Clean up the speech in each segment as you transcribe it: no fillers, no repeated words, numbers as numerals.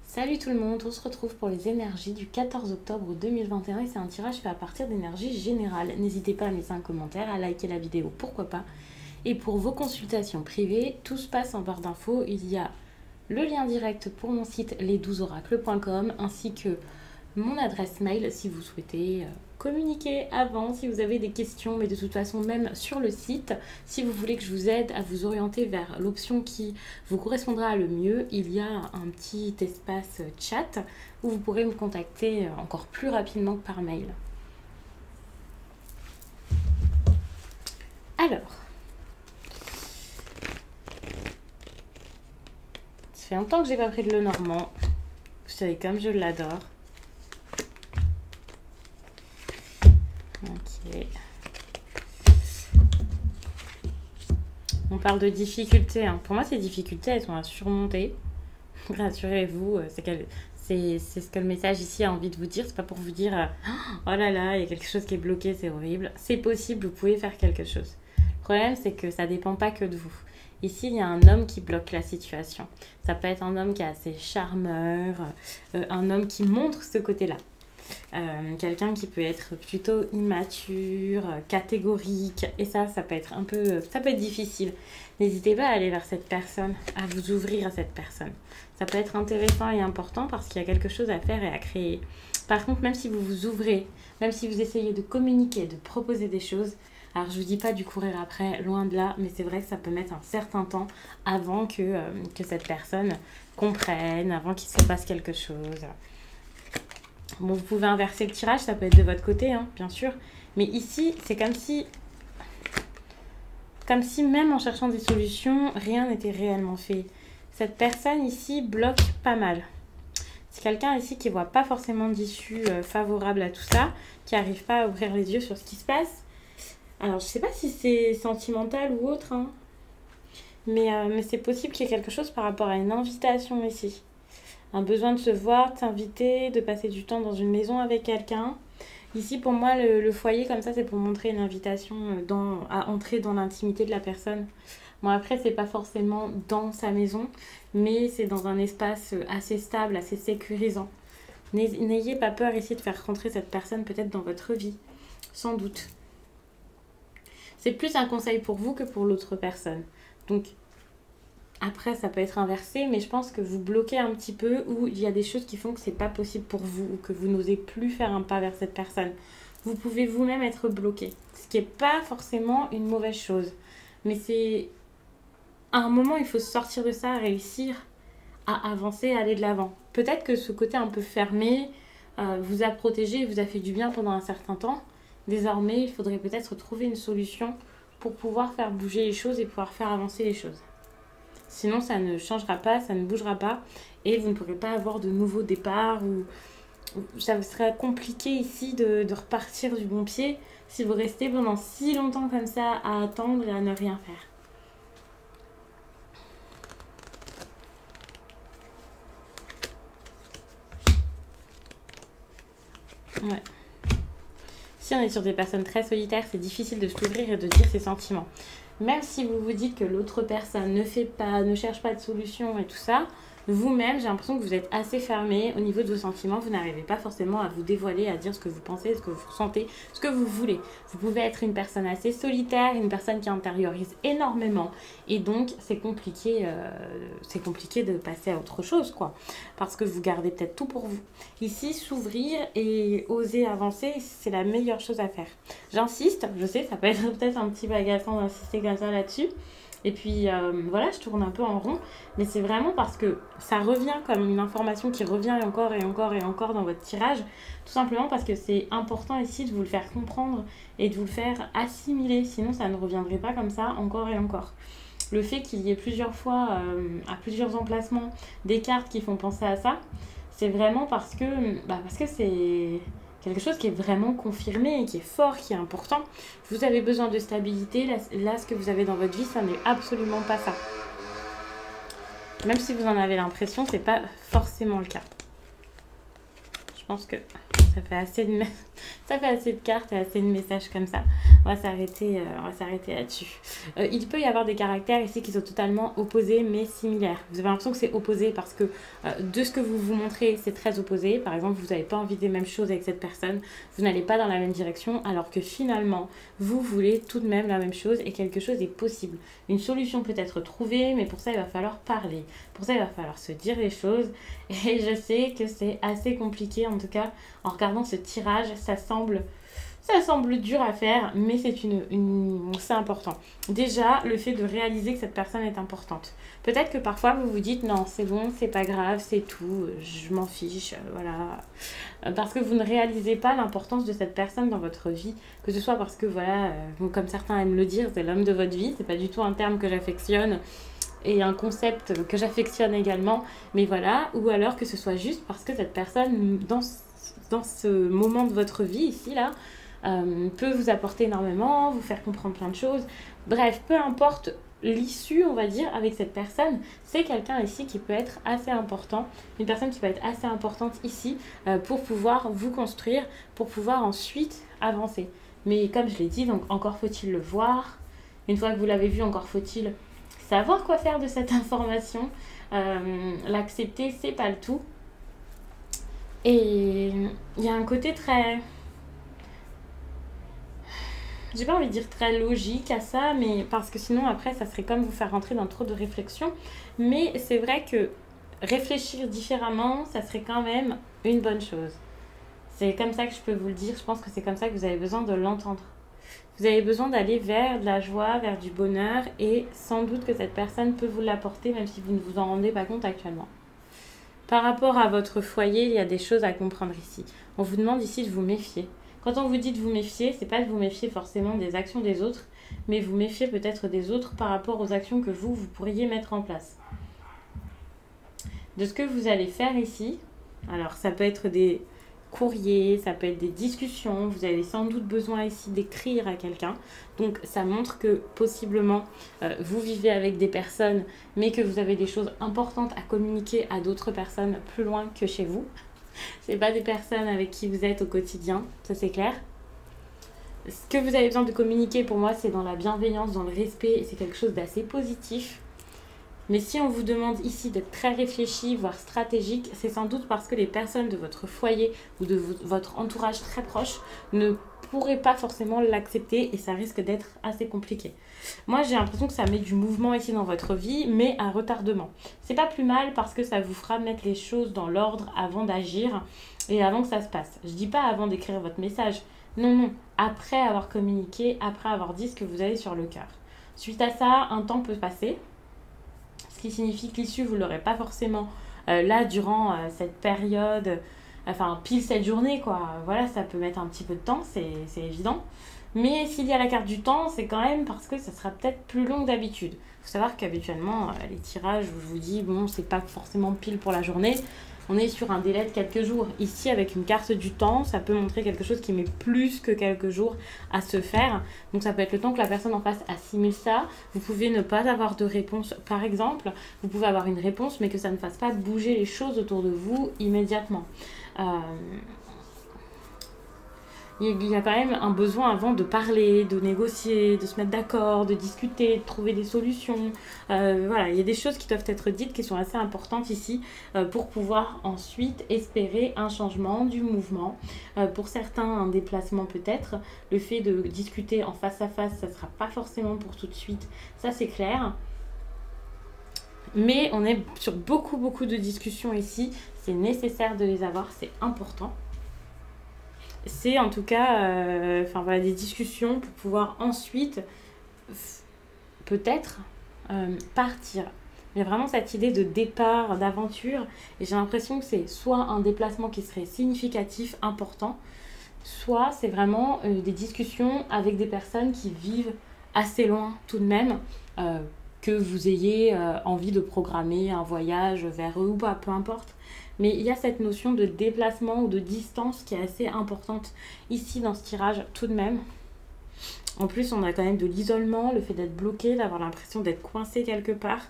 Salut tout le monde, on se retrouve pour les énergies du 14 octobre 2021 et c'est un tirage fait à partir d'énergie générale. N'hésitez pas à laisser un commentaire, à liker la vidéo, pourquoi pas. Et pour vos consultations privées, tout se passe en barre d'infos. Il y a le lien direct pour mon site les12oracles.com ainsi que mon adresse mail si vous souhaitez communiquer avant, si vous avez des questions, mais de toute façon même sur le site, si vous voulez que je vous aide à vous orienter vers l'option qui vous correspondra le mieux, il y a un petit espace chat où vous pourrez me contacter encore plus rapidement que par mail. Alors, ça fait longtemps que j'ai pas pris de Lenormand, vous savez comme je l'adore. Ok. On parle de difficultés. Hein. Pour moi, ces difficultés, elles sont à surmonter. Rassurez-vous, c'est ce que le message ici a envie de vous dire. C'est pas pour vous dire oh là là, il y a quelque chose qui est bloqué, c'est horrible. C'est possible, vous pouvez faire quelque chose. Le problème, c'est que ça dépend pas que de vous. Ici, il y a un homme qui bloque la situation. Ça peut être un homme qui est assez charmeur, un homme qui montre ce côté-là. Quelqu'un qui peut être plutôt immature, catégorique, et ça peut être ça peut être difficile. N'hésitez pas à aller vers cette personne, à vous ouvrir à cette personne. Ça peut être intéressant et important parce qu'il y a quelque chose à faire et à créer. Par contre, même si vous vous ouvrez, même si vous essayez de communiquer, de proposer des choses, alors je vous dis pas du courir après, loin de là, mais c'est vrai que ça peut mettre un certain temps avant que cette personne comprenne, avant qu'il se passe quelque chose. Bon, vous pouvez inverser le tirage, ça peut être de votre côté, hein, bien sûr. Mais ici, c'est comme si même en cherchant des solutions, rien n'était réellement fait. Cette personne ici bloque pas mal. C'est quelqu'un ici qui ne voit pas forcément d'issue favorable à tout ça, qui n'arrive pas à ouvrir les yeux sur ce qui se passe. Alors, je ne sais pas si c'est sentimental ou autre, hein, mais c'est possible qu'il y ait quelque chose par rapport à une invitation ici. Un besoin de se voir, de s'inviter, de passer du temps dans une maison avec quelqu'un. Ici, pour moi, le foyer, comme ça, c'est pour montrer une invitation à entrer dans l'intimité de la personne. Bon, après, c'est pas forcément dans sa maison, mais c'est dans un espace assez stable, assez sécurisant. N'ayez pas peur ici de faire rentrer cette personne peut-être dans votre vie, sans doute. C'est plus un conseil pour vous que pour l'autre personne. Donc, après, ça peut être inversé, mais je pense que vous bloquez un petit peu ou il y a des choses qui font que c'est pas possible pour vous ou que vous n'osez plus faire un pas vers cette personne. Vous pouvez vous-même être bloqué, ce qui n'est pas forcément une mauvaise chose. Mais c'est à un moment, il faut sortir de ça, réussir à avancer, à aller de l'avant. Peut-être que ce côté un peu fermé vous a protégé, vous a fait du bien pendant un certain temps. Désormais, il faudrait peut-être trouver une solution pour pouvoir faire bouger les choses et pouvoir faire avancer les choses. Sinon, ça ne changera pas, ça ne bougera pas et vous ne pourrez pas avoir de nouveaux départs ou ça vous sera compliqué ici de repartir du bon pied si vous restez pendant si longtemps comme ça à attendre et à ne rien faire. Ouais. Si on est sur des personnes très solitaires, c'est difficile de s'ouvrir et de dire ses sentiments. Même si vous vous dites que l'autre personne ne cherche pas de solution et tout ça, vous-même, j'ai l'impression que vous êtes assez fermé au niveau de vos sentiments. Vous n'arrivez pas forcément à vous dévoiler, à dire ce que vous pensez, ce que vous ressentez, ce que vous voulez. Vous pouvez être une personne assez solitaire, une personne qui intériorise énormément. Et donc, c'est compliqué de passer à autre chose, quoi. Parce que vous gardez peut-être tout pour vous. Ici, s'ouvrir et oser avancer, c'est la meilleure chose à faire. J'insiste, je sais, ça peut être peut-être un petit peu agaçant d'insister comme ça là-dessus. Et puis voilà, je tourne un peu en rond, mais c'est vraiment parce que ça revient comme une information qui revient encore et encore et encore dans votre tirage, tout simplement parce que c'est important ici de vous le faire comprendre et de vous le faire assimiler, sinon ça ne reviendrait pas comme ça encore et encore. Le fait qu'il y ait plusieurs fois, à plusieurs emplacements, des cartes qui font penser à ça, c'est vraiment parce que c'est quelque chose qui est vraiment confirmé et qui est fort, qui est important. Vous avez besoin de stabilité. Là, ce que vous avez dans votre vie, ça n'est absolument pas ça. Même si vous en avez l'impression, c'est pas forcément le cas. Je pense que ça fait assez de cartes et assez de messages comme ça. On va s'arrêter là-dessus. Il peut y avoir des caractères ici qui sont totalement opposés mais similaires. Vous avez l'impression que c'est opposé parce que de ce que vous vous montrez, c'est très opposé. Par exemple, vous n'avez pas envie des mêmes choses avec cette personne, vous n'allez pas dans la même direction, alors que finalement, vous voulez tout de même la même chose et quelque chose est possible. Une solution peut être trouvée, mais pour ça, il va falloir parler. Pour ça, il va falloir se dire les choses. Et je sais que c'est assez compliqué, en tout cas, en regardant ce tirage, ça semble dur à faire, mais c'est important. Déjà, le fait de réaliser que cette personne est importante. Peut-être que parfois, vous vous dites, non, c'est bon, c'est pas grave, c'est tout, je m'en fiche, voilà. Parce que vous ne réalisez pas l'importance de cette personne dans votre vie, que ce soit parce que, voilà, comme certains aiment le dire, c'est l'homme de votre vie, c'est pas du tout un terme que j'affectionne, et un concept que j'affectionne également, mais voilà, ou alors que ce soit juste parce que cette personne, dans ce moment de votre vie, ici, là, peut vous apporter énormément, vous faire comprendre plein de choses. Bref, peu importe l'issue, on va dire, avec cette personne, c'est quelqu'un ici qui peut être assez important, une personne qui peut être assez importante ici pour pouvoir vous construire, pour pouvoir ensuite avancer. Mais comme je l'ai dit, donc encore faut-il le voir. Une fois que vous l'avez vu, encore faut-il savoir quoi faire de cette information. L'accepter, c'est pas le tout. Et il y a un côté très... J'ai pas envie de dire très logique à ça, mais parce que sinon après ça serait comme vous faire rentrer dans trop de réflexion. Mais c'est vrai que réfléchir différemment, ça serait quand même une bonne chose. C'est comme ça que je peux vous le dire, je pense que c'est comme ça que vous avez besoin de l'entendre. Vous avez besoin d'aller vers de la joie, vers du bonheur, et sans doute que cette personne peut vous l'apporter même si vous ne vous en rendez pas compte actuellement. Par rapport à votre foyer, il y a des choses à comprendre ici. On vous demande ici de vous méfier. Quand on vous dit de vous méfier, c'est pas de vous méfier forcément des actions des autres, mais vous méfier peut-être des autres par rapport aux actions que vous pourriez mettre en place. De ce que vous allez faire ici, alors ça peut être des courriers, ça peut être des discussions, vous avez sans doute besoin ici d'écrire à quelqu'un. Donc ça montre que possiblement vous vivez avec des personnes, mais que vous avez des choses importantes à communiquer à d'autres personnes plus loin que chez vous. C'est pas des personnes avec qui vous êtes au quotidien, ça c'est clair. Ce que vous avez besoin de communiquer pour moi, c'est dans la bienveillance, dans le respect, et c'est quelque chose d'assez positif. Mais si on vous demande ici d'être très réfléchi, voire stratégique, c'est sans doute parce que les personnes de votre foyer ou de votre entourage très proche ne pourraient pas forcément l'accepter et ça risque d'être assez compliqué. Moi, j'ai l'impression que ça met du mouvement ici dans votre vie, mais à retardement. C'est pas plus mal parce que ça vous fera mettre les choses dans l'ordre avant d'agir et avant que ça se passe. Je dis pas avant d'écrire votre message. Non, non. Après avoir communiqué, après avoir dit ce que vous avez sur le cœur. Suite à ça, un temps peut passer. Ce qui signifie que l'issue, vous ne l'aurez pas forcément là durant cette période, enfin pile cette journée, quoi. Voilà, ça peut mettre un petit peu de temps, c'est évident. Mais s'il y a la carte du temps, c'est quand même parce que ça sera peut-être plus long que d'habitude. Il faut savoir qu'habituellement, les tirages où je vous dis, bon, c'est pas forcément pile pour la journée. On est sur un délai de quelques jours. Ici, avec une carte du temps, ça peut montrer quelque chose qui met plus que quelques jours à se faire. Donc, ça peut être le temps que la personne en face assimile ça. Vous pouvez ne pas avoir de réponse, par exemple. Vous pouvez avoir une réponse, mais que ça ne fasse pas bouger les choses autour de vous immédiatement. Il y a quand même un besoin avant de parler, de négocier, de se mettre d'accord, de discuter, de trouver des solutions. Voilà, il y a des choses qui doivent être dites qui sont assez importantes ici pour pouvoir ensuite espérer un changement du mouvement. Pour certains, un déplacement peut-être. Le fait de discuter en face à face, ça ne sera pas forcément pour tout de suite. Ça, c'est clair. Mais on est sur beaucoup de discussions ici. C'est nécessaire de les avoir, c'est important. C'est en tout cas voilà, des discussions pour pouvoir ensuite peut-être partir. Il y a vraiment cette idée de départ, d'aventure et j'ai l'impression que c'est soit un déplacement qui serait significatif, important, soit c'est vraiment des discussions avec des personnes qui vivent assez loin tout de même, que vous ayez envie de programmer un voyage vers eux ou pas, peu importe. Mais il y a cette notion de déplacement ou de distance qui est assez importante ici dans ce tirage tout de même. En plus, on a quand même de l'isolement, le fait d'être bloqué, d'avoir l'impression d'être coincé quelque part,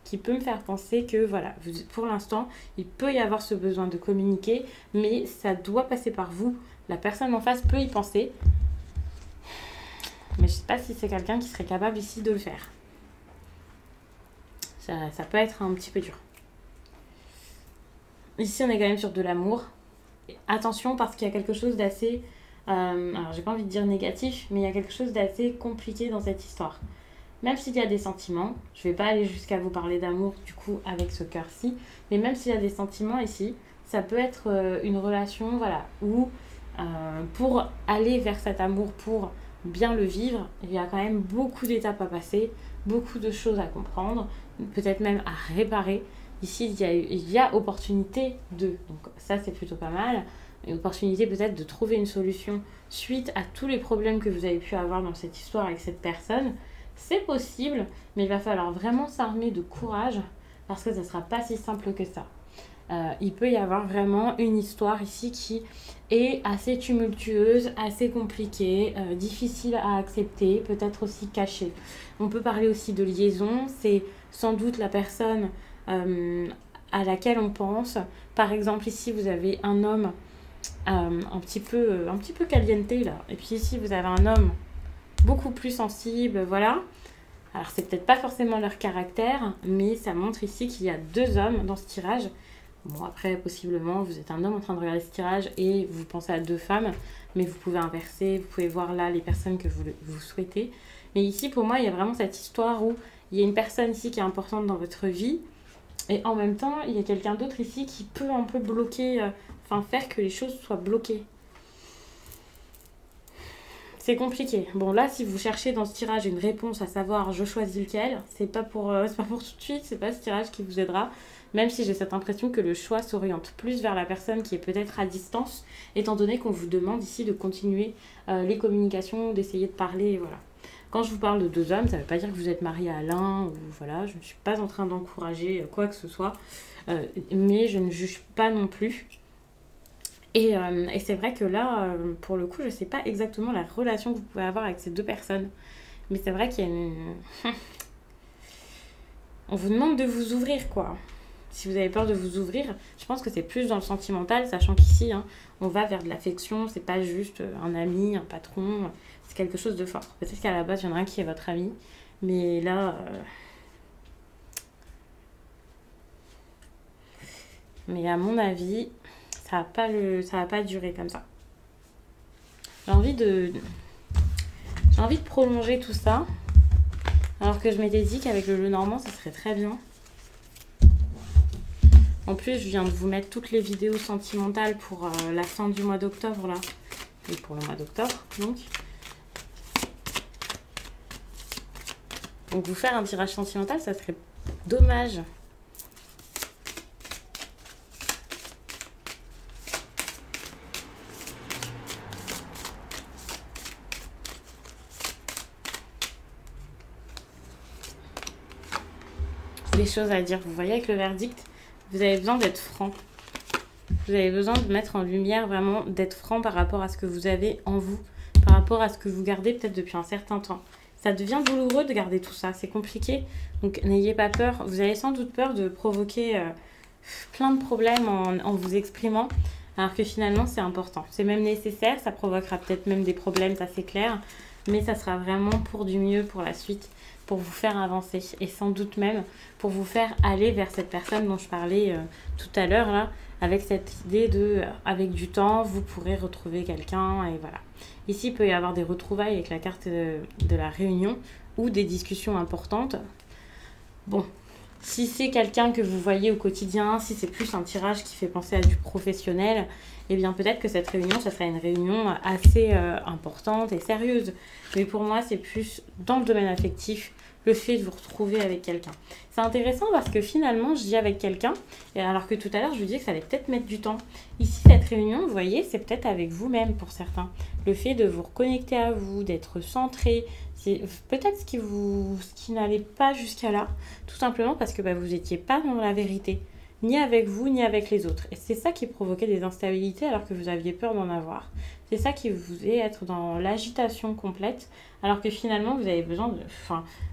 qui peut me faire penser que voilà, pour l'instant, il peut y avoir ce besoin de communiquer, mais ça doit passer par vous. La personne en face peut y penser. Mais je ne sais pas si c'est quelqu'un qui serait capable ici de le faire. Ça peut être un petit peu dur. Ici, on est quand même sur de l'amour. Attention, parce qu'il y a quelque chose d'assez... alors, j'ai pas envie de dire négatif, mais il y a quelque chose d'assez compliqué dans cette histoire. Même s'il y a des sentiments, je vais pas aller jusqu'à vous parler d'amour, du coup, avec ce cœur-ci, mais même s'il y a des sentiments ici, ça peut être une relation, voilà, où pour aller vers cet amour, pour bien le vivre, il y a quand même beaucoup d'étapes à passer, beaucoup de choses à comprendre, peut-être même à réparer. Ici, il y a opportunité de, donc ça c'est plutôt pas mal, une opportunité peut-être de trouver une solution suite à tous les problèmes que vous avez pu avoir dans cette histoire avec cette personne. C'est possible, mais il va falloir vraiment s'armer de courage parce que ça ne sera pas si simple que ça. Il peut y avoir vraiment une histoire ici qui est assez tumultueuse, assez compliquée, difficile à accepter, peut-être aussi cachée. On peut parler aussi de liaison, c'est sans doute la personne à laquelle on pense. Par exemple, ici, vous avez un homme un petit peu caliente, là. Et puis ici, vous avez un homme beaucoup plus sensible, voilà. Alors, c'est peut-être pas forcément leur caractère, mais ça montre ici qu'il y a deux hommes dans ce tirage. Bon, après, possiblement, vous êtes un homme en train de regarder ce tirage et vous pensez à deux femmes, mais vous pouvez inverser, vous pouvez voir là les personnes que vous souhaitez. Mais ici, pour moi, il y a vraiment cette histoire où il y a une personne ici qui est importante dans votre vie, et en même temps, il y a quelqu'un d'autre ici qui peut un peu bloquer, faire que les choses soient bloquées. C'est compliqué. Bon, là, si vous cherchez dans ce tirage une réponse à savoir je choisis lequel, c'est pas pour tout de suite, c'est pas ce tirage qui vous aidera. Même si j'ai cette impression que le choix s'oriente plus vers la personne qui est peut-être à distance, étant donné qu'on vous demande ici de continuer les communications, d'essayer de parler, voilà. Quand je vous parle de deux hommes, ça ne veut pas dire que vous êtes marié à l'un, ou voilà, je ne suis pas en train d'encourager quoi que ce soit, mais je ne juge pas non plus. Et c'est vrai que là, pour le coup, je ne sais pas exactement la relation que vous pouvez avoir avec ces deux personnes. Mais c'est vrai qu'il y a une... On vous demande de vous ouvrir, quoi. Si vous avez peur de vous ouvrir, je pense que c'est plus dans le sentimental, sachant qu'ici, on va vers de l'affection, c'est pas juste un ami, un patron, c'est quelque chose de fort. Peut-être qu'à la base, il y en a un qui est votre ami, mais là... Mais à mon avis, ça va pas durer comme ça. J'ai envie de prolonger tout ça, alors que je m'étais dit qu'avec le Lenormand, ça serait très bien. En plus, je viens de vous mettre toutes les vidéos sentimentales pour la fin du mois d'octobre, là. Et pour le mois d'octobre, donc. Donc, vous faire un tirage sentimental, ça serait dommage. Des choses à dire. Vous voyez, avec le verdict, vous avez besoin d'être franc. Vous avez besoin de mettre en lumière, vraiment, d'être franc par rapport à ce que vous avez en vous, par rapport à ce que vous gardez peut-être depuis un certain temps. Ça devient douloureux de garder tout ça, c'est compliqué. Donc, n'ayez pas peur. Vous avez sans doute peur de provoquer plein de problèmes en vous exprimant, alors que finalement, c'est important. C'est même nécessaire, ça provoquera peut-être même des problèmes, ça c'est clair, mais ça sera vraiment pour du mieux pour la suite, pour vous faire avancer et sans doute même pour vous faire aller vers cette personne dont je parlais tout à l'heure là, avec cette idée de avec du temps vous pourrez retrouver quelqu'un et voilà. Ici il peut y avoir des retrouvailles avec la carte de la réunion ou des discussions importantes. Bon, si c'est quelqu'un que vous voyez au quotidien, si c'est plus un tirage qui fait penser à du professionnel, eh bien peut-être que cette réunion, ça sera une réunion assez importante et sérieuse. Mais pour moi, c'est plus dans le domaine affectif, le fait de vous retrouver avec quelqu'un. C'est intéressant parce que finalement, je dis avec quelqu'un, alors que tout à l'heure, je vous disais que ça allait peut-être mettre du temps. Ici, cette réunion, vous voyez, c'est peut-être avec vous-même pour certains. Le fait de vous reconnecter à vous, d'être centré, c'est peut-être ce qui n'allait pas jusqu'à là, tout simplement parce que vous n'étiez pas dans la vérité, ni avec vous, ni avec les autres. Et c'est ça qui provoquait des instabilités alors que vous aviez peur d'en avoir. C'est ça qui vous faisait être dans l'agitation complète, alors que finalement, vous avez besoin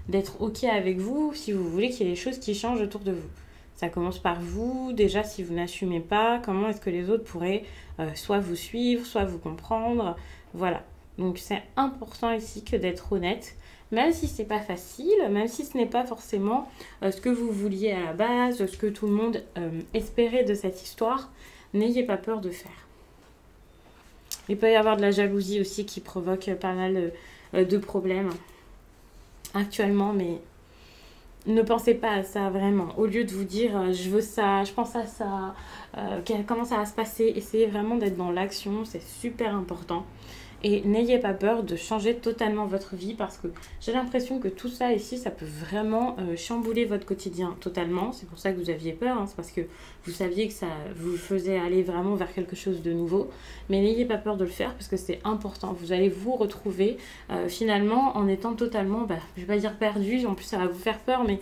d'être OK avec vous si vous voulez qu'il y ait des choses qui changent autour de vous. Ça commence par vous. Déjà, si vous n'assumez pas, comment est-ce que les autres pourraient soit vous suivre, soit vous comprendre. Voilà. Donc c'est important ici que d'être honnête, même si c'est pas facile, même si ce n'est pas forcément ce que vous vouliez à la base, ce que tout le monde espérait de cette histoire, n'ayez pas peur de faire. Il peut y avoir de la jalousie aussi qui provoque pas mal de problèmes actuellement, mais ne pensez pas à ça vraiment. Au lieu de vous dire je veux ça, je pense à ça, comment ça va se passer, essayez vraiment d'être dans l'action, c'est super important. Et n'ayez pas peur de changer totalement votre vie parce que j'ai l'impression que tout ça ici, ça peut vraiment chambouler votre quotidien totalement. C'est pour ça que vous aviez peur, hein. C'est parce que vous saviez que ça vous faisait aller vraiment vers quelque chose de nouveau. Mais n'ayez pas peur de le faire parce que c'est important. Vous allez vous retrouver finalement en étant totalement, je vais pas dire perdu, en plus ça va vous faire peur, mais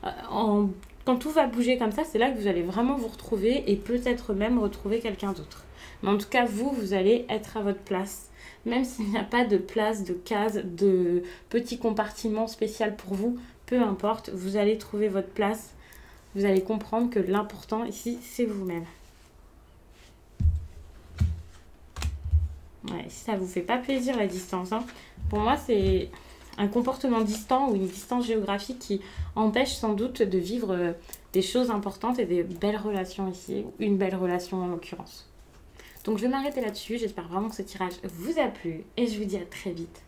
quand tout va bouger comme ça, c'est là que vous allez vraiment vous retrouver et peut-être même retrouver quelqu'un d'autre. Mais en tout cas, vous allez être à votre place. Même s'il n'y a pas de place, de case, de petit compartiment spécial pour vous, peu importe, vous allez trouver votre place. Vous allez comprendre que l'important ici, c'est vous-même. Ouais, si ça ne vous fait pas plaisir la distance, hein, pour moi, c'est un comportement distant ou une distance géographique qui empêche sans doute de vivre des choses importantes et des belles relations ici, une belle relation en l'occurrence. Donc je vais m'arrêter là-dessus, j'espère vraiment que ce tirage vous a plu et je vous dis à très vite.